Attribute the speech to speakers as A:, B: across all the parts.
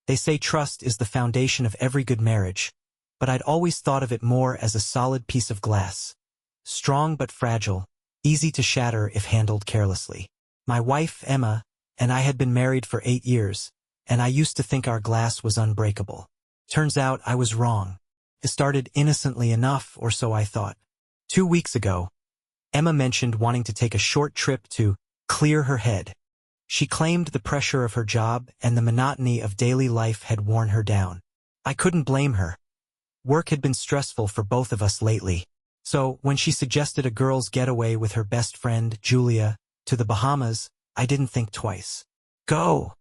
A: They say trust is the foundation of every good marriage, but I'd always thought of it more as a solid piece of glass. Strong but fragile, easy to shatter if handled carelessly. My wife, Emma, and I had been married for 8 years, and I used to think our glass was unbreakable. Turns out I was wrong. It started innocently enough, or so I thought. 2 weeks ago, Emma mentioned wanting to take a short trip to clear her head. She claimed the pressure of her job and the monotony of daily life had worn her down. I couldn't blame her. Work had been stressful for both of us lately. So, when she suggested a girl's getaway with her best friend, Julia, to the Bahamas, I didn't think twice. Go,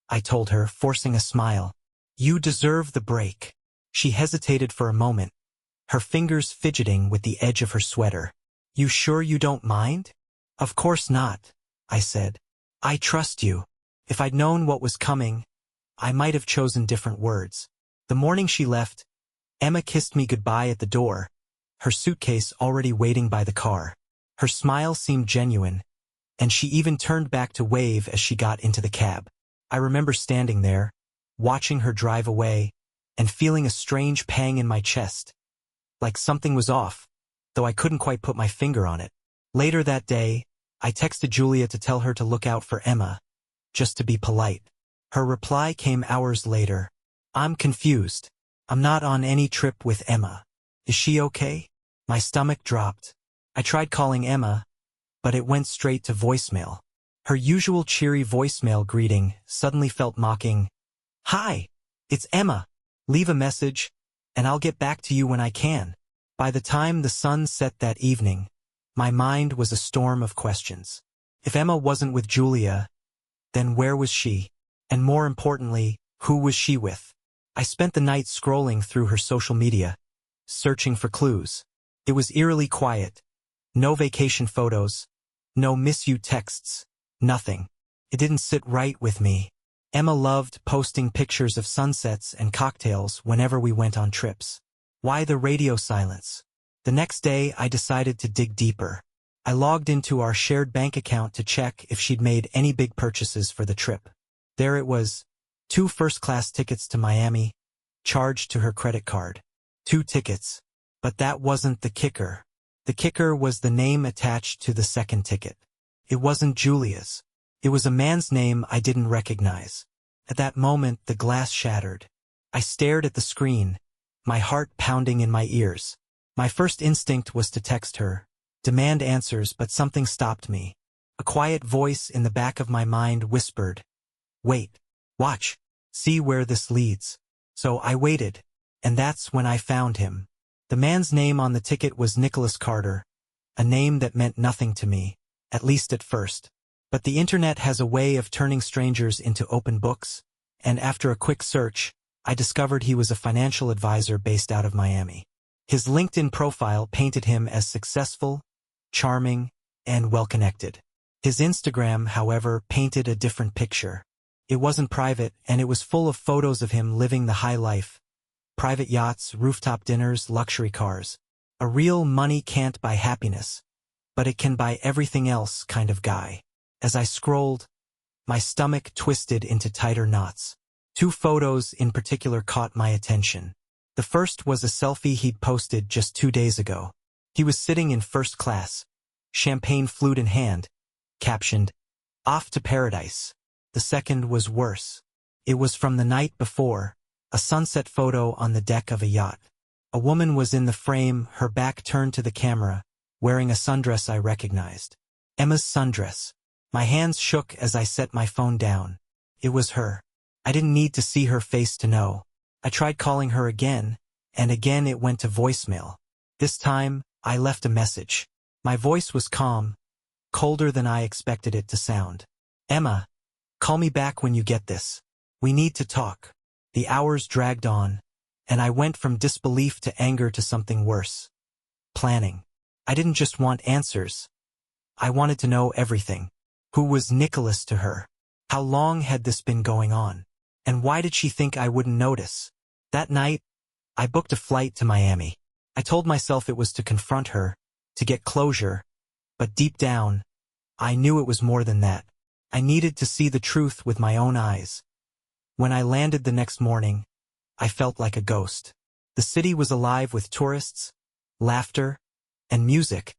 A: I told her, forcing a smile. You deserve the break. She hesitated for a moment, her fingers fidgeting with the edge of her sweater. You sure you don't mind? Of course not, I said. I trust you. If I'd known what was coming, I might have chosen different words. The morning she left, Emma kissed me goodbye at the door, her suitcase already waiting by the car. Her smile seemed genuine, and she even turned back to wave as she got into the cab. I remember standing there, watching her drive away, and feeling a strange pang in my chest, like something was off, though I couldn't quite put my finger on it. Later that day, I texted Julia to tell her to look out for Emma, just to be polite. Her reply came hours later. I'm confused. I'm not on any trip with Emma. Is she okay? My stomach dropped. I tried calling Emma, but it went straight to voicemail. Her usual cheery voicemail greeting suddenly felt mocking. Hi, it's Emma. Leave a message, and I'll get back to you when I can. By the time the sun set that evening, my mind was a storm of questions. If Emma wasn't with Julia, then where was she? And more importantly, who was she with? I spent the night scrolling through her social media, searching for clues. It was eerily quiet. No vacation photos, no miss you texts, nothing. It didn't sit right with me. Emma loved posting pictures of sunsets and cocktails whenever we went on trips. Why the radio silence? The next day, I decided to dig deeper. I logged into our shared bank account to check if she'd made any big purchases for the trip. There it was, 2 first-class tickets to Miami, charged to her credit card. 2 tickets. But that wasn't the kicker. The kicker was the name attached to the second ticket. It wasn't Julia's. It was a man's name I didn't recognize. At that moment, the glass shattered. I stared at the screen, my heart pounding in my ears. My first instinct was to text her, demand answers, but something stopped me. A quiet voice in the back of my mind whispered, wait, watch, see where this leads. So I waited, and that's when I found him. The man's name on the ticket was Nicholas Carter, a name that meant nothing to me, at least at first. But the internet has a way of turning strangers into open books, and after a quick search, I discovered he was a financial advisor based out of Miami. His LinkedIn profile painted him as successful, charming, and well-connected. His Instagram, however, painted a different picture. It wasn't private, and it was full of photos of him living the high life. Private yachts, rooftop dinners, luxury cars. A real money can't buy happiness, but it can buy everything else kind of guy. As I scrolled, my stomach twisted into tighter knots. 2 photos in particular caught my attention. The first was a selfie he'd posted just 2 days ago. He was sitting in first class, champagne flute in hand, captioned, "Off to paradise." The second was worse. It was from the night before, a sunset photo on the deck of a yacht. A woman was in the frame, her back turned to the camera, wearing a sundress I recognized. Emma's sundress. My hands shook as I set my phone down. It was her. I didn't need to see her face to know. I tried calling her again, and again it went to voicemail. This time, I left a message. My voice was calm, colder than I expected it to sound. Emma, call me back when you get this. We need to talk. The hours dragged on, and I went from disbelief to anger to something worse. Planning. I didn't just want answers. I wanted to know everything. Who was Nicholas to her? How long had this been going on? And why did she think I wouldn't notice? That night, I booked a flight to Miami. I told myself it was to confront her, to get closure, but deep down, I knew it was more than that. I needed to see the truth with my own eyes. When I landed the next morning, I felt like a ghost. The city was alive with tourists, laughter, and music,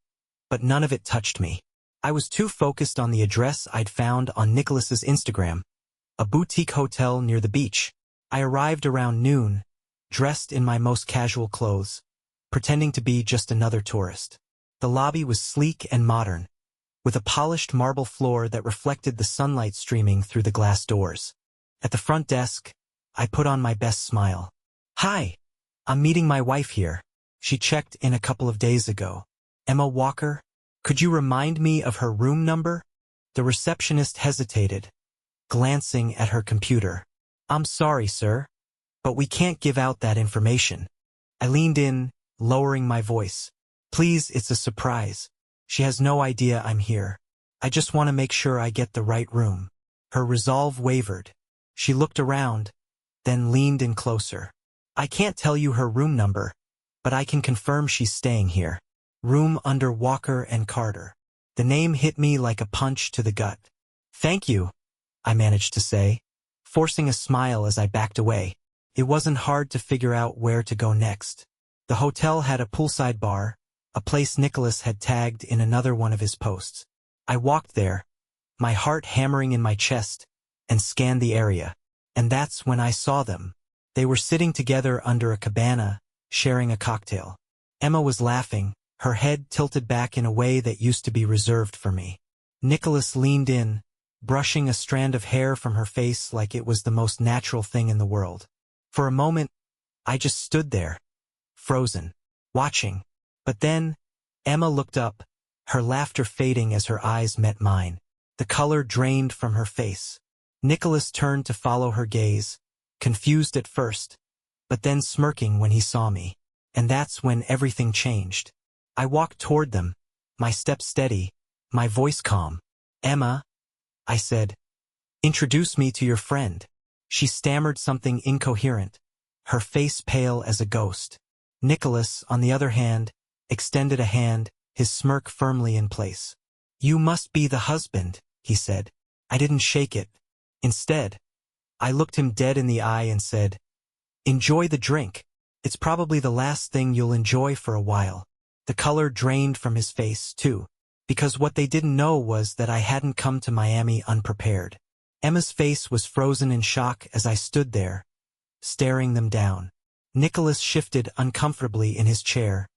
A: but none of it touched me. I was too focused on the address I'd found on Nicholas's Instagram, a boutique hotel near the beach. I arrived around noon, dressed in my most casual clothes, pretending to be just another tourist. The lobby was sleek and modern, with a polished marble floor that reflected the sunlight streaming through the glass doors. At the front desk, I put on my best smile. "Hi, I'm meeting my wife here. She checked in a couple of days ago. Emma Walker, could you remind me of her room number?" The receptionist hesitated, glancing at her computer. "I'm sorry, sir, but we can't give out that information." I leaned in, lowering my voice. "Please, it's a surprise. She has no idea I'm here. I just want to make sure I get the right room." Her resolve wavered. She looked around, then leaned in closer. "I can't tell you her room number, but I can confirm she's staying here. Room under Walker and Carter." The name hit me like a punch to the gut. "Thank you," I managed to say, forcing a smile as I backed away. It wasn't hard to figure out where to go next. The hotel had a poolside bar, a place Nicholas had tagged in another one of his posts. I walked there, my heart hammering in my chest, and scanned the area. And that's when I saw them. They were sitting together under a cabana, sharing a cocktail. Emma was laughing, her head tilted back in a way that used to be reserved for me. Nicholas leaned in, brushing a strand of hair from her face like it was the most natural thing in the world. For a moment, I just stood there, frozen, watching. But then, Emma looked up, her laughter fading as her eyes met mine. The color drained from her face. Nicholas turned to follow her gaze, confused at first, but then smirking when he saw me. And that's when everything changed. I walked toward them, my step steady, my voice calm. "Emma," I said, "introduce me to your friend." She stammered something incoherent, her face pale as a ghost. Nicholas, on the other hand, extended a hand, his smirk firmly in place. "You must be the husband," he said. I didn't shake it. Instead, I looked him dead in the eye and said, "Enjoy the drink. It's probably the last thing you'll enjoy for a while." The color drained from his face, too, because what they didn't know was that I hadn't come to Miami unprepared. Emma's face was frozen in shock as I stood there, staring them down. Nicholas shifted uncomfortably in his chair,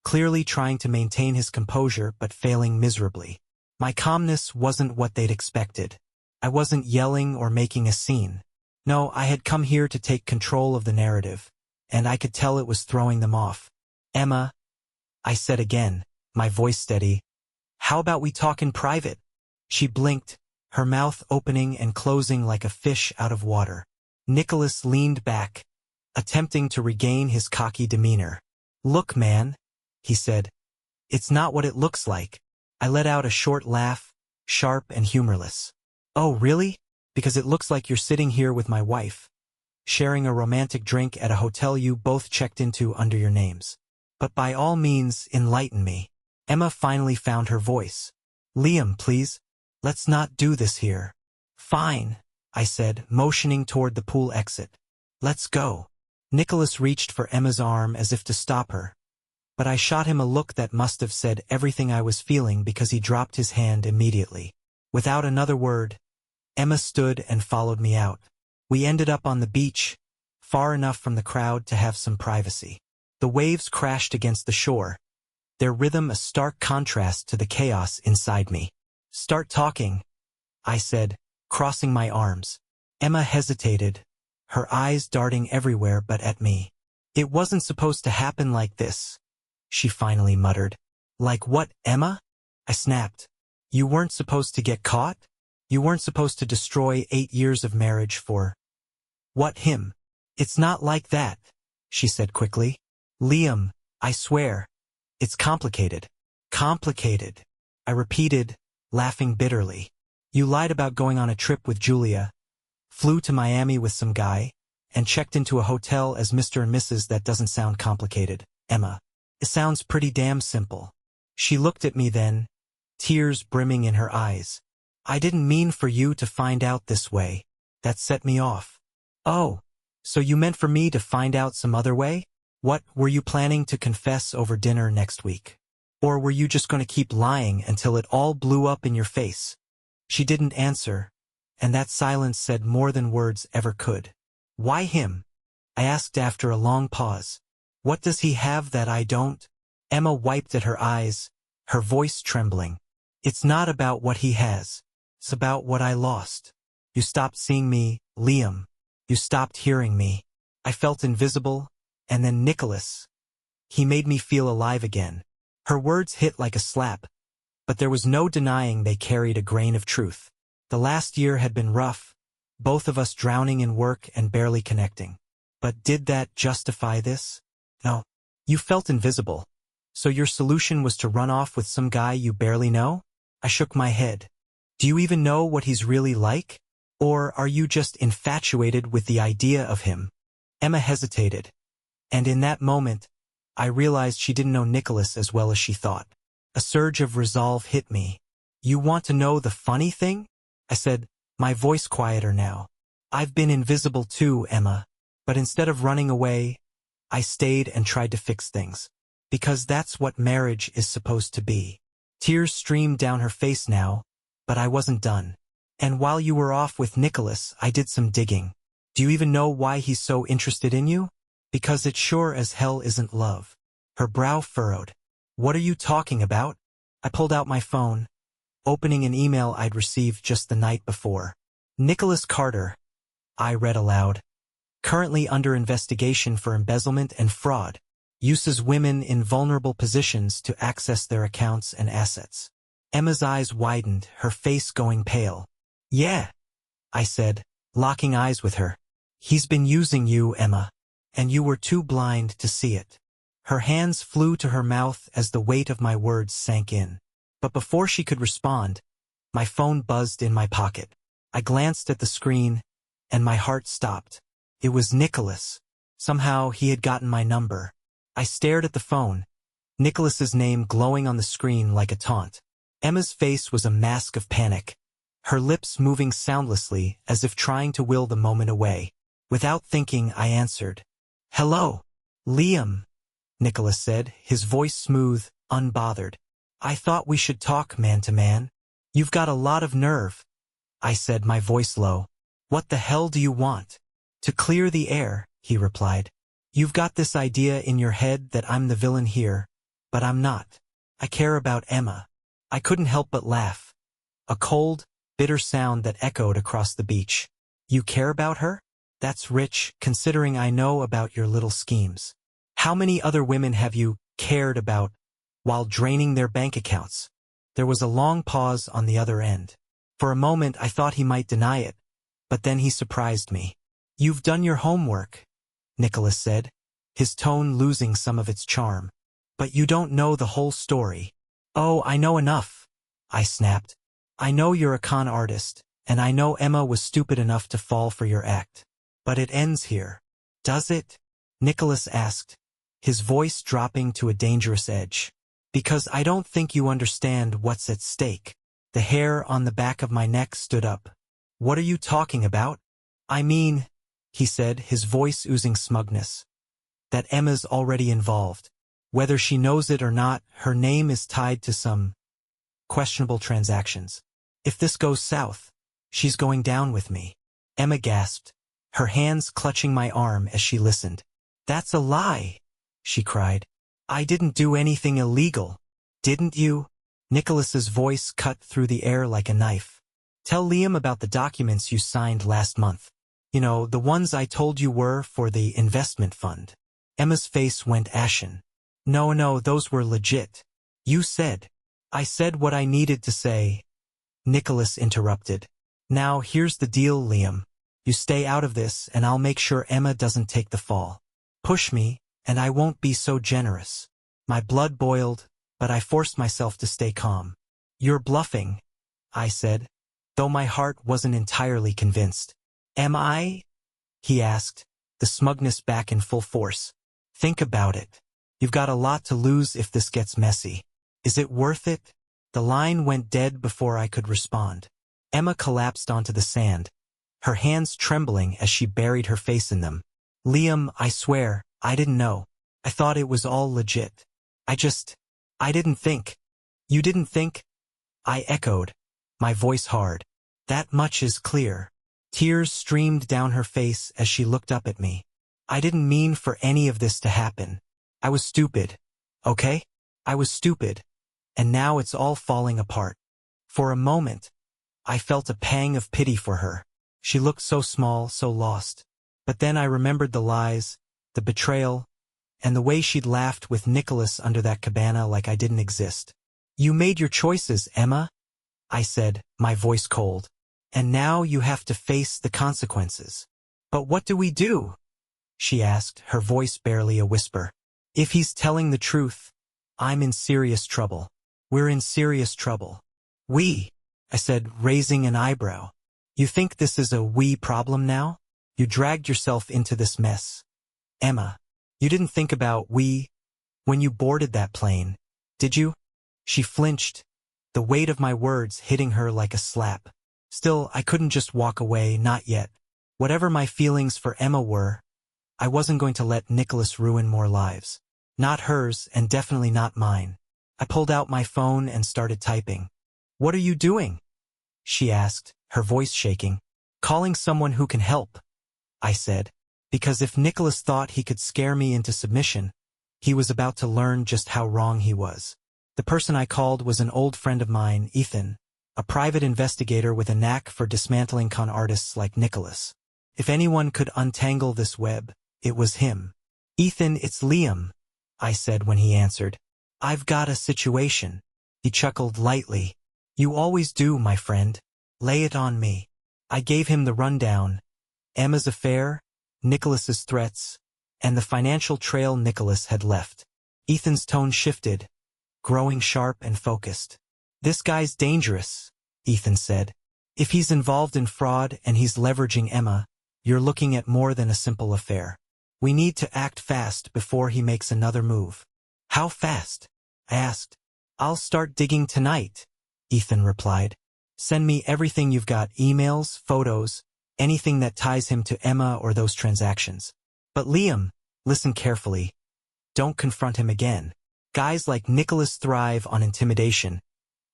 A: clearly trying to maintain his composure but failing miserably. My calmness wasn't what they'd expected. I wasn't yelling or making a scene. No, I had come here to take control of the narrative, and I could tell it was throwing them off. "Emma," I said again, my voice steady, "how about we talk in private?" She blinked, her mouth opening and closing like a fish out of water. Nicholas leaned back, attempting to regain his cocky demeanor. "Look, man," he said, "it's not what it looks like." I let out a short laugh, sharp and humorless. "Oh, really? Because it looks like you're sitting here with my wife, sharing a romantic drink at a hotel you both checked into under your names. But by all means, enlighten me." Emma finally found her voice. "Liam, please, let's not do this here." "Fine," I said, motioning toward the pool exit. "Let's go." Nicholas reached for Emma's arm as if to stop her, but I shot him a look that must have said everything I was feeling because he dropped his hand immediately. Without another word, Emma stood and followed me out. We ended up on the beach, far enough from the crowd to have some privacy. The waves crashed against the shore, their rhythm a stark contrast to the chaos inside me. "Start talking," I said, crossing my arms. Emma hesitated, her eyes darting everywhere but at me. "It wasn't supposed to happen like this," she finally muttered. "Like what, Emma?" I snapped. "You weren't supposed to get caught? You weren't supposed to destroy 8 years of marriage for... what, him?" "It's not like that," she said quickly. "Liam, I swear, it's complicated." "Complicated," I repeated, laughing bitterly. "You lied about going on a trip with Julia, flew to Miami with some guy, and checked into a hotel as Mr. and Mrs. That doesn't sound complicated, Emma. It sounds pretty damn simple." She looked at me then, tears brimming in her eyes. "I didn't mean for you to find out this way. That set me off. Oh, so you meant for me to find out some other way? What, were you planning to confess over dinner next week? Or were you just going to keep lying until it all blew up in your face? She didn't answer, and that silence said more than words ever could. Why him? I asked after a long pause. What does he have that I don't? Emma wiped at her eyes, her voice trembling. It's not about what he has. It's about what I lost. You stopped seeing me, Liam. You stopped hearing me. I felt invisible, and then Nicholas. He made me feel alive again. Her words hit like a slap, but there was no denying they carried a grain of truth. The last year had been rough, both of us drowning in work and barely connecting. But did that justify this? No. You felt invisible. So your solution was to run off with some guy you barely know? I shook my head. Do you even know what he's really like? Or are you just infatuated with the idea of him? Emma hesitated. And in that moment, I realized she didn't know Nicholas as well as she thought. A surge of resolve hit me. You want to know the funny thing? I said, my voice quieter now. I've been invisible too, Emma. But instead of running away, I stayed and tried to fix things. Because that's what marriage is supposed to be. Tears streamed down her face now, but I wasn't done. And while you were off with Nicholas, I did some digging. Do you even know why he's so interested in you? Because it sure as hell isn't love. Her brow furrowed. What are you talking about? I pulled out my phone, opening an email I'd received just the night before. Nicholas Carter, I read aloud. Currently under investigation for embezzlement and fraud. Uses women in vulnerable positions to access their accounts and assets. Emma's eyes widened, her face going pale. Yeah, I said, locking eyes with her. He's been using you, Emma. And you were too blind to see it. Her hands flew to her mouth as the weight of my words sank in. But before she could respond, my phone buzzed in my pocket. I glanced at the screen, and my heart stopped. It was Nicholas. Somehow he had gotten my number. I stared at the phone, Nicholas's name glowing on the screen like a taunt. Emma's face was a mask of panic, her lips moving soundlessly as if trying to will the moment away. Without thinking, I answered. Hello, Liam, Nicholas said, his voice smooth, unbothered. I thought we should talk man to man. You've got a lot of nerve, I said, my voice low. What the hell do you want? To clear the air, he replied. You've got this idea in your head that I'm the villain here, but I'm not. I care about Emma. I couldn't help but laugh. A cold, bitter sound that echoed across the beach. You care about her? That's rich, considering I know about your little schemes. How many other women have you cared about while draining their bank accounts? There was a long pause on the other end. For a moment I thought he might deny it, but then he surprised me. You've done your homework, Nicholas said, his tone losing some of its charm. But you don't know the whole story. Oh, I know enough, I snapped. I know you're a con artist, and I know Emma was stupid enough to fall for your act. But it ends here. Does it? Nicholas asked, his voice dropping to a dangerous edge. Because I don't think you understand what's at stake. The hair on the back of my neck stood up. What are you talking about? I mean, he said, his voice oozing smugness. That Emma's already involved. Whether she knows it or not, her name is tied to some questionable transactions. If this goes south, she's going down with me. Emma gasped, her hands clutching my arm as she listened. That's a lie, she cried. I didn't do anything illegal. Didn't you? Nicholas's voice cut through the air like a knife. Tell Liam about the documents you signed last month. You know, the ones I told you were for the investment fund. Emma's face went ashen. No, those were legit. You said. I said what I needed to say. Nicholas interrupted. Now here's the deal, Liam. You stay out of this and I'll make sure Emma doesn't take the fall. Push me, and I won't be so generous. My blood boiled, but I forced myself to stay calm. You're bluffing, I said, though my heart wasn't entirely convinced. Am I? He asked, the smugness back in full force. Think about it. You've got a lot to lose if this gets messy. Is it worth it? The line went dead before I could respond. Emma collapsed onto the sand, her hands trembling as she buried her face in them. Liam, I swear, I didn't know. I thought it was all legit. I didn't think. You didn't think? I echoed, my voice hard. That much is clear. Tears streamed down her face as she looked up at me. I didn't mean for any of this to happen. I was stupid. Okay? I was stupid. And now it's all falling apart. For a moment, I felt a pang of pity for her. She looked so small, so lost. But then I remembered the lies, the betrayal, and the way she'd laughed with Nicholas under that cabana like I didn't exist. You made your choices, Emma, I said, my voice cold. And now you have to face the consequences. But what do we do? She asked, her voice barely a whisper. If he's telling the truth, I'm in serious trouble. We're in serious trouble. We, I said, raising an eyebrow. You think this is a we problem now? You dragged yourself into this mess. Emma, you didn't think about we when you boarded that plane, did you? She flinched, the weight of my words hitting her like a slap. Still, I couldn't just walk away, not yet. Whatever my feelings for Emma were, I wasn't going to let Nicholas ruin more lives. Not hers, and definitely not mine. I pulled out my phone and started typing. What are you doing? She asked, her voice shaking. Calling someone who can help, I said, because if Nicholas thought he could scare me into submission, he was about to learn just how wrong he was. The person I called was an old friend of mine, Ethan, a private investigator with a knack for dismantling con artists like Nicholas. If anyone could untangle this web, it was him. Ethan, it's Liam, I said when he answered. I've got a situation. He chuckled lightly. You always do, my friend. Lay it on me. I gave him the rundown. Emma's affair, Nicholas's threats, and the financial trail Nicholas had left. Ethan's tone shifted, growing sharp and focused. This guy's dangerous, Ethan said. If he's involved in fraud and he's leveraging Emma, you're looking at more than a simple affair. We need to act fast before he makes another move. How fast? I asked. I'll start digging tonight, Ethan replied. Send me everything you've got, emails, photos, anything that ties him to Emma or those transactions. But Liam, listen carefully. Don't confront him again. Guys like Nicholas thrive on intimidation,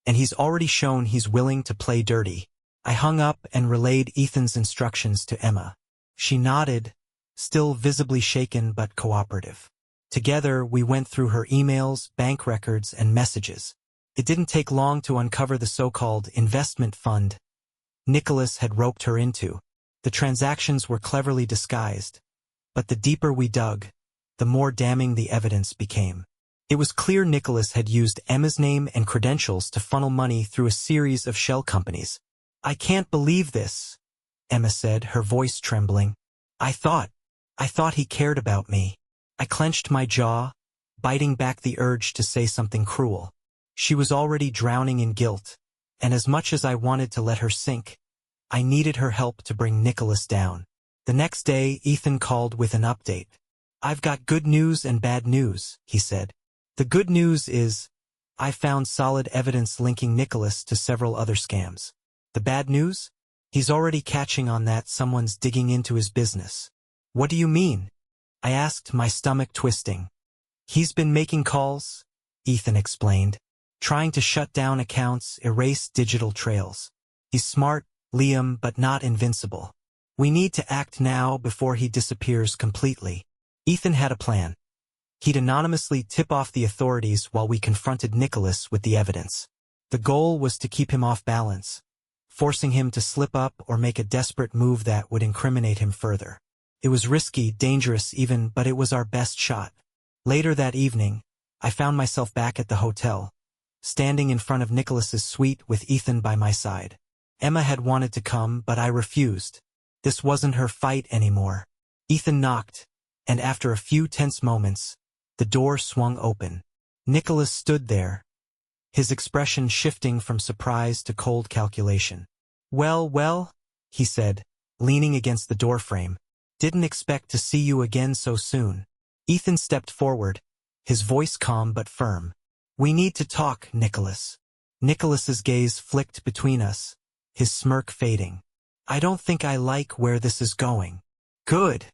A: and he's already shown he's willing to play dirty. I hung up and relayed Ethan's instructions to Emma. She nodded, still visibly shaken but cooperative. Together, we went through her emails, bank records, and messages. It didn't take long to uncover the so-called investment fund Nicholas had roped her into. The transactions were cleverly disguised, but the deeper we dug, the more damning the evidence became. It was clear Nicholas had used Emma's name and credentials to funnel money through a series of shell companies. I can't believe this, Emma said, her voice trembling. I thought he cared about me. I clenched my jaw, biting back the urge to say something cruel. She was already drowning in guilt, and as much as I wanted to let her sink, I needed her help to bring Nicholas down. The next day, Ethan called with an update. I've got good news and bad news, he said. The good news is, I found solid evidence linking Nicholas to several other scams. The bad news? He's already catching on that someone's digging into his business. What do you mean? I asked, my stomach twisting. He's been making calls, Ethan explained, trying to shut down accounts, erase digital trails. He's smart, Liam, but not invincible. We need to act now before he disappears completely. Ethan had a plan. He'd anonymously tip off the authorities while we confronted Nicholas with the evidence. The goal was to keep him off balance, forcing him to slip up or make a desperate move that would incriminate him further. It was risky, dangerous even, but it was our best shot. Later that evening, I found myself back at the hotel, standing in front of Nicholas's suite with Ethan by my side. Emma had wanted to come, but I refused. This wasn't her fight anymore. Ethan knocked, and after a few tense moments, the door swung open. Nicholas stood there, his expression shifting from surprise to cold calculation. Well, he said, leaning against the doorframe. Didn't expect to see you again so soon. Ethan stepped forward, his voice calm but firm. We need to talk, Nicholas. Nicholas's gaze flicked between us, his smirk fading. I don't think I like where this is going. Good,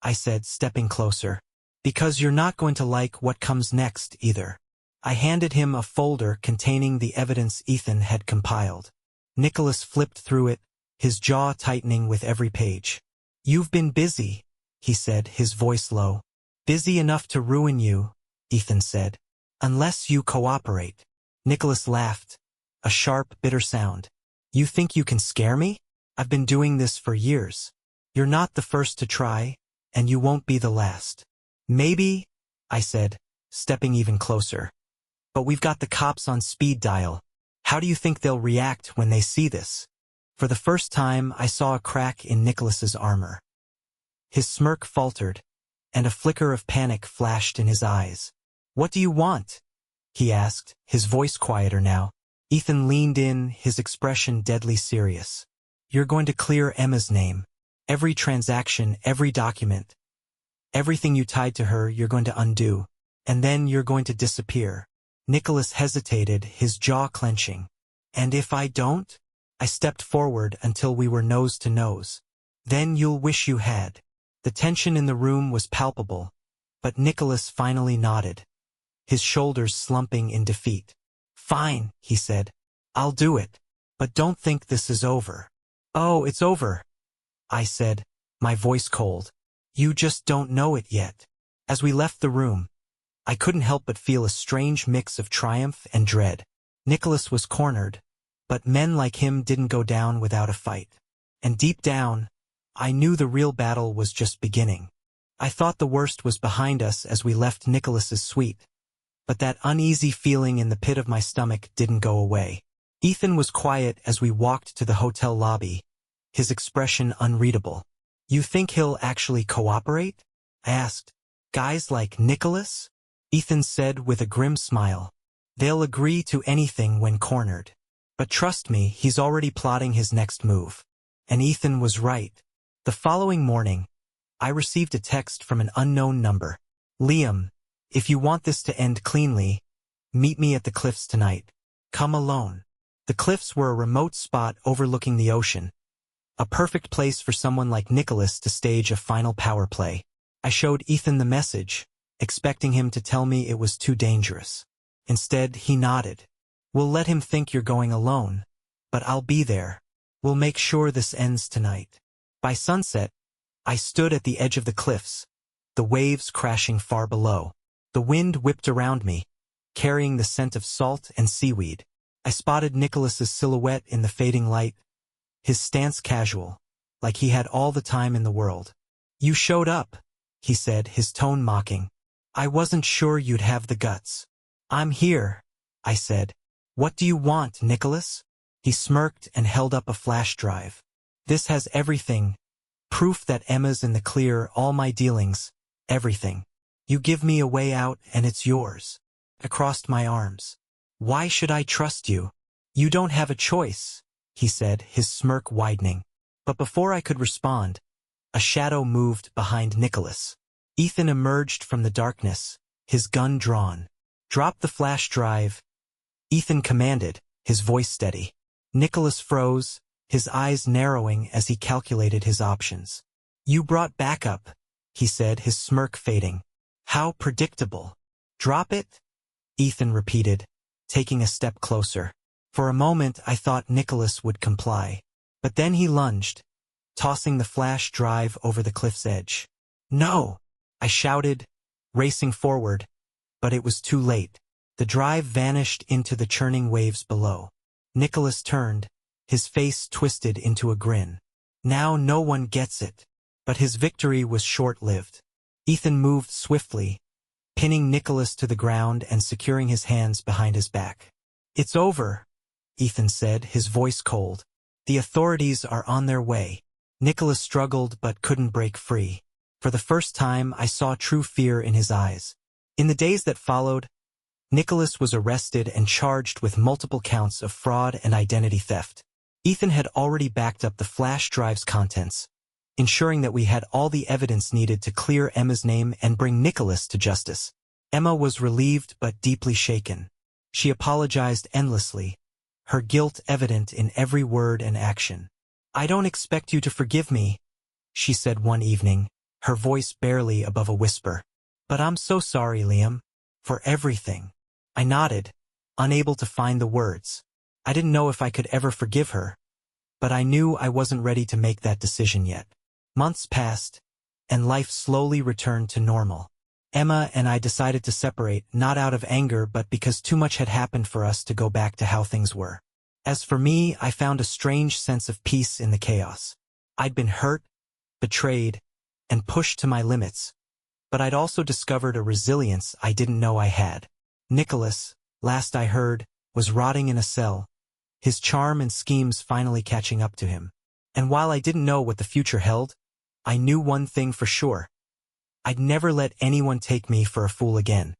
A: I said, stepping closer. Because you're not going to like what comes next either. I handed him a folder containing the evidence Ethan had compiled. Nicholas flipped through it, his jaw tightening with every page. You've been busy, he said, his voice low. Busy enough to ruin you, Ethan said. Unless you cooperate. Nicholas laughed, a sharp, bitter sound. You think you can scare me? I've been doing this for years. You're not the first to try, and you won't be the last. Maybe, I said, stepping even closer. But we've got the cops on speed dial. How do you think they'll react when they see this? For the first time, I saw a crack in Nicholas's armor. His smirk faltered, and a flicker of panic flashed in his eyes. What do you want? He asked, his voice quieter now. Ethan leaned in, his expression deadly serious. You're going to clear Emma's name. Every transaction, every document. Everything you tied to her, you're going to undo. And then you're going to disappear. Nicholas hesitated, his jaw clenching. And if I don't? I stepped forward until we were nose to nose. Then you'll wish you had. The tension in the room was palpable, but Nicholas finally nodded, his shoulders slumping in defeat. Fine, he said. I'll do it. But don't think this is over. Oh, it's over, I said, my voice cold. You just don't know it yet. As we left the room, I couldn't help but feel a strange mix of triumph and dread. Nicholas was cornered, but men like him didn't go down without a fight. And deep down, I knew the real battle was just beginning. I thought the worst was behind us as we left Nicholas's suite, but that uneasy feeling in the pit of my stomach didn't go away. Ethan was quiet as we walked to the hotel lobby, his expression unreadable. You think he'll actually cooperate? I asked. Guys like Nicholas? Ethan said with a grim smile. They'll agree to anything when cornered. But trust me, he's already plotting his next move. And Ethan was right. The following morning, I received a text from an unknown number. Liam, if you want this to end cleanly, meet me at the cliffs tonight. Come alone. The cliffs were a remote spot overlooking the ocean, a perfect place for someone like Nicholas to stage a final power play. I showed Ethan the message, expecting him to tell me it was too dangerous. Instead, he nodded. We'll let him think you're going alone, but I'll be there. We'll make sure this ends tonight. By sunset, I stood at the edge of the cliffs, the waves crashing far below. The wind whipped around me, carrying the scent of salt and seaweed. I spotted Nicholas's silhouette in the fading light, his stance casual, like he had all the time in the world. You showed up, he said, his tone mocking. I wasn't sure you'd have the guts. I'm here, I said. What do you want, Nicholas? He smirked and held up a flash drive. This has everything. Proof that Emma's in the clear, all my dealings, everything. You give me a way out and it's yours. I crossed my arms. Why should I trust you? You don't have a choice, he said, his smirk widening. But before I could respond, a shadow moved behind Nicholas. Ethan emerged from the darkness, his gun drawn. Drop the flash drive, Ethan commanded, his voice steady. Nicholas froze, his eyes narrowing as he calculated his options. You brought backup, he said, his smirk fading. How predictable. Drop it? Ethan repeated, taking a step closer. For a moment I thought Nicholas would comply. But then he lunged, tossing the flash drive over the cliff's edge. No! I shouted, racing forward, but it was too late. The drive vanished into the churning waves below. Nicholas turned, his face twisted into a grin. Now no one gets it. But his victory was short-lived. Ethan moved swiftly, pinning Nicholas to the ground and securing his hands behind his back. It's over, Ethan said, his voice cold. The authorities are on their way. Nicholas struggled but couldn't break free. For the first time, I saw true fear in his eyes. In the days that followed, Nicholas was arrested and charged with multiple counts of fraud and identity theft. Ethan had already backed up the flash drive's contents, ensuring that we had all the evidence needed to clear Emma's name and bring Nicholas to justice. Emma was relieved but deeply shaken. She apologized endlessly, her guilt evident in every word and action. I don't expect you to forgive me, she said one evening, her voice barely above a whisper. But I'm so sorry, Liam. For everything. I nodded, unable to find the words. I didn't know if I could ever forgive her, but I knew I wasn't ready to make that decision yet. Months passed, and life slowly returned to normal. Emma and I decided to separate, not out of anger but because too much had happened for us to go back to how things were. As for me, I found a strange sense of peace in the chaos. I'd been hurt, betrayed, and pushed to my limits, but I'd also discovered a resilience I didn't know I had. Nicholas, last I heard, was rotting in a cell, his charm and schemes finally catching up to him. And while I didn't know what the future held, I knew one thing for sure. I'd never let anyone take me for a fool again.